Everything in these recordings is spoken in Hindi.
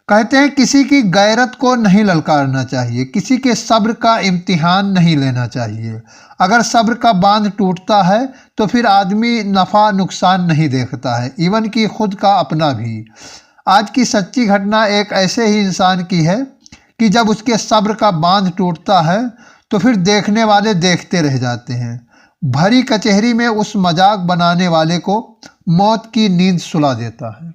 कहते हैं किसी की गैरत को नहीं ललकारना चाहिए, किसी के सब्र का इम्तिहान नहीं लेना चाहिए। अगर सब्र का बांध टूटता है तो फिर आदमी नफ़ा नुकसान नहीं देखता है, इवन कि खुद का अपना भी। आज की सच्ची घटना एक ऐसे ही इंसान की है कि जब उसके सब्र का बांध टूटता है तो फिर देखने वाले देखते रह जाते हैं। भरी कचहरी में उस मजाक बनाने वाले को मौत की नींद सुला देता है।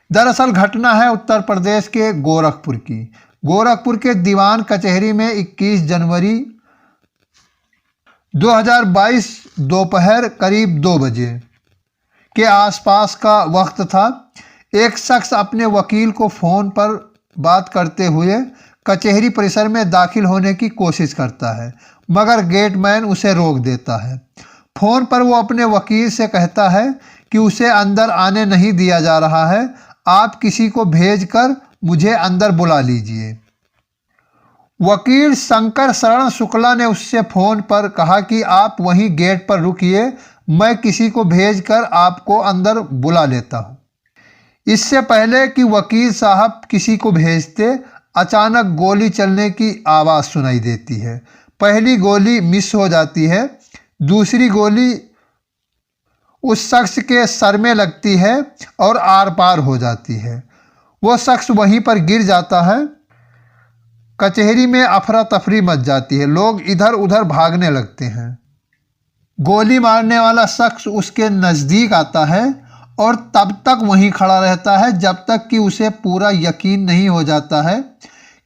दरअसल घटना है उत्तर प्रदेश के गोरखपुर की। गोरखपुर के दीवान कचहरी में 21 जनवरी 2022 दोपहर करीब 2 बजे के आसपास का वक्त था। एक शख्स अपने वकील को फ़ोन पर बात करते हुए कचहरी परिसर में दाखिल होने की कोशिश करता है, मगर गेटमैन उसे रोक देता है। फ़ोन पर वो अपने वकील से कहता है कि उसे अंदर आने नहीं दिया जा रहा है, आप किसी को भेजकर मुझे अंदर बुला लीजिए। वकील शंकर शरण शुक्ला ने उससे फ़ोन पर कहा कि आप वहीं गेट पर रुकिए, मैं किसी को भेजकर आपको अंदर बुला लेता हूँ। इससे पहले कि वकील साहब किसी को भेजते, अचानक गोली चलने की आवाज़ सुनाई देती है। पहली गोली मिस हो जाती है, दूसरी गोली उस शख्स के सर में लगती है और आर पार हो जाती है। वो शख्स वहीं पर गिर जाता है। कचहरी में अफरा तफरी मच जाती है, लोग इधर उधर भागने लगते हैं। गोली मारने वाला शख्स उसके नज़दीक आता है और तब तक वहीं खड़ा रहता है जब तक कि उसे पूरा यकीन नहीं हो जाता है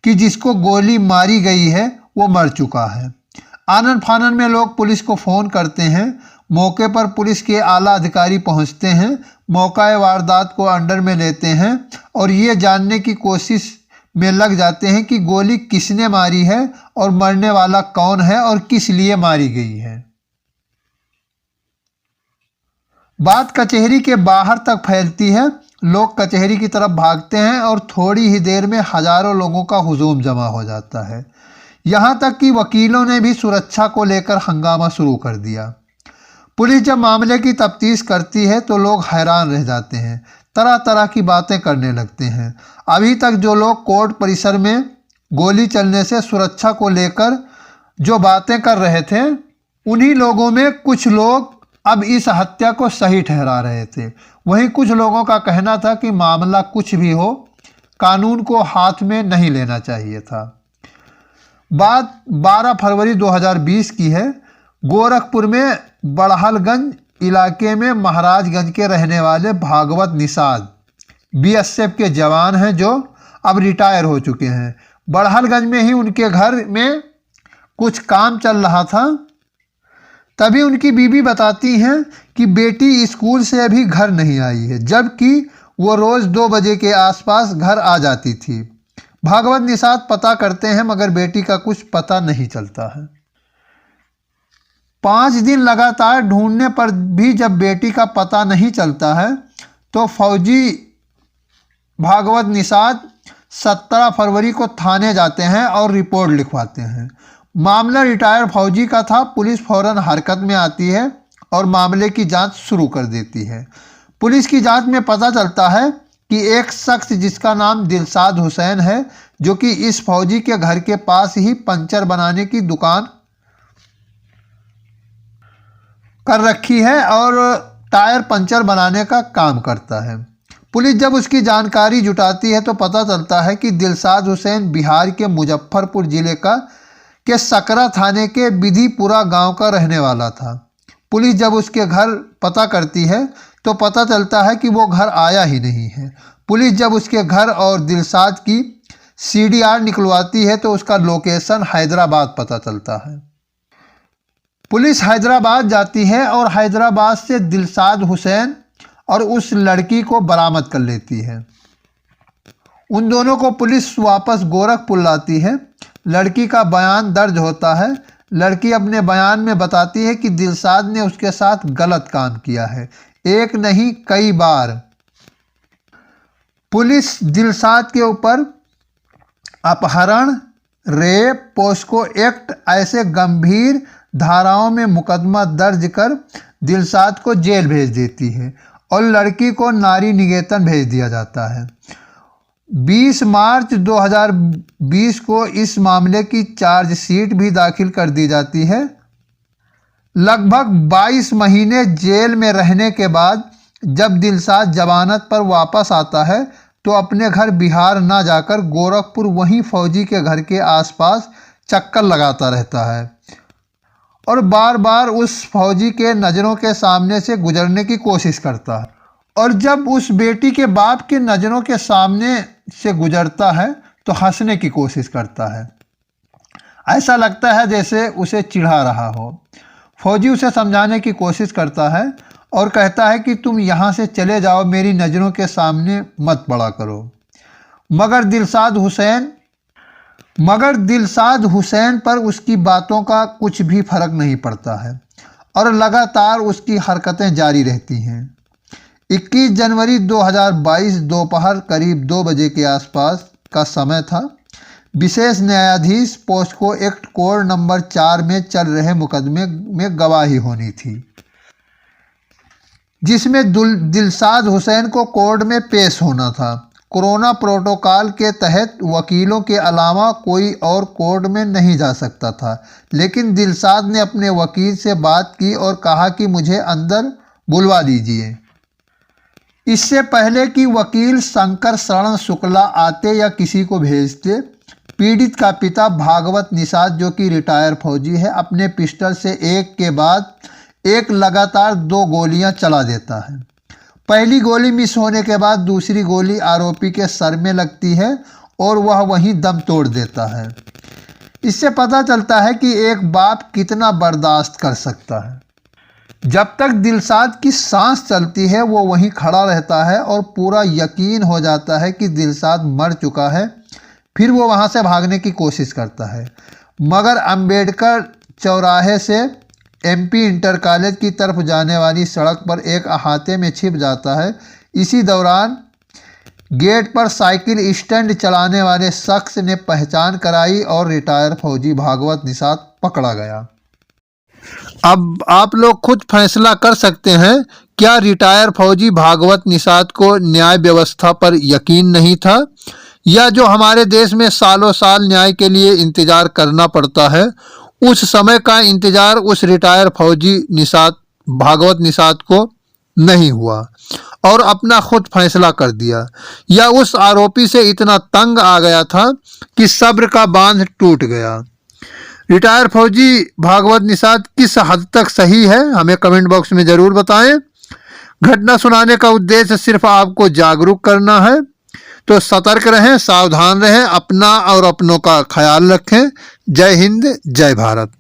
कि जिसको गोली मारी गई है वो मर चुका है। आनन फानन में लोग पुलिस को फ़ोन करते हैं। मौके पर पुलिस के आला अधिकारी पहुंचते हैं, मौका वारदात को अंडर में लेते हैं और ये जानने की कोशिश में लग जाते हैं कि गोली किसने मारी है और मरने वाला कौन है और किस लिए मारी गई है। बात कचहरी के बाहर तक फैलती है, लोग कचहरी की तरफ भागते हैं और थोड़ी ही देर में हजारों लोगों का हुजूम जमा हो जाता है। यहाँ तक कि वकीलों ने भी सुरक्षा को लेकर हंगामा शुरू कर दिया। पुलिस जब मामले की तफ्तीश करती है तो लोग हैरान रह जाते हैं, तरह तरह की बातें करने लगते हैं। अभी तक जो लोग कोर्ट परिसर में गोली चलने से सुरक्षा को लेकर जो बातें कर रहे थे, उन्हीं लोगों में कुछ लोग अब इस हत्या को सही ठहरा रहे थे। वहीं कुछ लोगों का कहना था कि मामला कुछ भी हो, कानून को हाथ में नहीं लेना चाहिए था। बात 12 फरवरी 2020 की है। गोरखपुर में बड़हलगंज इलाके में महाराजगंज के रहने वाले भागवत निषाद बीएसएफ के जवान हैं जो अब रिटायर हो चुके हैं। बड़हलगंज में ही उनके घर में कुछ काम चल रहा था, तभी उनकी बीवी बताती हैं कि बेटी स्कूल से अभी घर नहीं आई है, जबकि वो रोज़ 2 बजे के आसपास घर आ जाती थी। भागवत निषाद पता करते हैं मगर बेटी का कुछ पता नहीं चलता है। 5 दिन लगातार ढूंढने पर भी जब बेटी का पता नहीं चलता है तो फौजी भागवत निषाद 17 फरवरी को थाने जाते हैं और रिपोर्ट लिखवाते हैं। मामला रिटायर्ड फौजी का था। पुलिस फौरन हरकत में आती है और मामले की जांच शुरू कर देती है। पुलिस की जांच में पता चलता है कि एक शख्स जिसका नाम दिलशाद हुसैन है, जो कि इस फौजी के घर के पास ही पंचर बनाने की दुकान कर रखी है और टायर पंचर बनाने का काम करता है। पुलिस जब उसकी जानकारी जुटाती है तो पता चलता है कि दिलशाद हुसैन बिहार के मुजफ्फरपुर जिले के सकरा थाने के विधिपुरा गांव का रहने वाला था। पुलिस जब उसके घर पता करती है तो पता चलता है कि वो घर आया ही नहीं है। पुलिस जब उसके घर और दिलशाद की CDR निकलवाती है तो उसका लोकेशन हैदराबाद पता चलता है। पुलिस हैदराबाद जाती है और हैदराबाद से दिलशाद हुसैन और उस लड़की को बरामद कर लेती है। उन दोनों को पुलिस वापस गोरखपुर लाती है। लड़की का बयान दर्ज होता है। लड़की अपने बयान में बताती है कि दिलशाद ने उसके साथ गलत काम किया है, एक नहीं कई बार। पुलिस दिलशाद के ऊपर अपहरण, रेप, पोस्को एक्ट ऐसे गंभीर धाराओं में मुकदमा दर्ज कर दिलशाद को जेल भेज देती है और लड़की को नारी निकेतन भेज दिया जाता है। 20 मार्च 2020 को इस मामले की चार्जशीट भी दाखिल कर दी जाती है। लगभग 22 महीने जेल में रहने के बाद जब दिलशाद जमानत पर वापस आता है तो अपने घर बिहार ना जाकर गोरखपुर वहीं फौजी के घर के आसपास चक्कर लगाता रहता है और बार बार उस फौजी के नज़रों के सामने से गुजरने की कोशिश करता है। और जब उस बेटी के बाप के नज़रों के सामने से गुजरता है तो हंसने की कोशिश करता है। ऐसा लगता है जैसे उसे चिढ़ा रहा हो। फौजी उसे समझाने की कोशिश करता है और कहता है कि तुम यहाँ से चले जाओ, मेरी नज़रों के सामने मत पड़ा करो। मगर दिलशाद हुसैन पर उसकी बातों का कुछ भी फर्क नहीं पड़ता है और लगातार उसकी हरकतें जारी रहती हैं। 21 जनवरी 2022 दोपहर करीब 2 बजे के आसपास का समय था। विशेष न्यायाधीश पोस्को एक्ट कोड नंबर 4 में चल रहे मुकदमे में गवाही होनी थी, जिसमें दिलशाद हुसैन को कोर्ट में पेश होना था। कोरोना प्रोटोकॉल के तहत वकीलों के अलावा कोई और कोर्ट में नहीं जा सकता था, लेकिन दिलशाद ने अपने वकील से बात की और कहा कि मुझे अंदर बुलवा दीजिए। इससे पहले कि वकील शंकर शरण शुक्ला आते या किसी को भेजते, पीड़ित का पिता भागवत निषाद, जो कि रिटायर फौजी है, अपने पिस्टल से एक के बाद एक लगातार 2 गोलियां चला देता है। पहली गोली मिस होने के बाद दूसरी गोली आरोपी के सर में लगती है और वह वहीं दम तोड़ देता है। इससे पता चलता है कि एक बाप कितना बर्दाश्त कर सकता है। जब तक दिलशाद की सांस चलती है वो वहीं खड़ा रहता है और पूरा यकीन हो जाता है कि दिलशाद मर चुका है। फिर वो वहाँ से भागने की कोशिश करता है, मगर अंबेडकर चौराहे से MP इंटर कॉलेज की तरफ जाने वाली सड़क पर एक अहाते में छिप जाता है। इसी दौरान गेट पर साइकिल स्टैंड चलाने वाले शख्स ने पहचान कराई और रिटायर फौजी भागवत निषाद पकड़ा गया। अब आप लोग खुद फैसला कर सकते हैं, क्या रिटायर फौजी भागवत निषाद को न्याय व्यवस्था पर यकीन नहीं था, या जो हमारे देश में सालों साल न्याय के लिए इंतजार करना पड़ता है, उस समय का इंतजार उस रिटायर फौजी भागवत निषाद को नहीं हुआ और अपना खुद फैसला कर दिया, या उस आरोपी से इतना तंग आ गया था कि सब्र का बांध टूट गया। रिटायर फौजी भागवत निषाद किस हद तक सही है, हमें कमेंट बॉक्स में ज़रूर बताएं। घटना सुनाने का उद्देश्य सिर्फ आपको जागरूक करना है, तो सतर्क रहें, सावधान रहें, अपना और अपनों का ख्याल रखें। जय हिंद, जय भारत।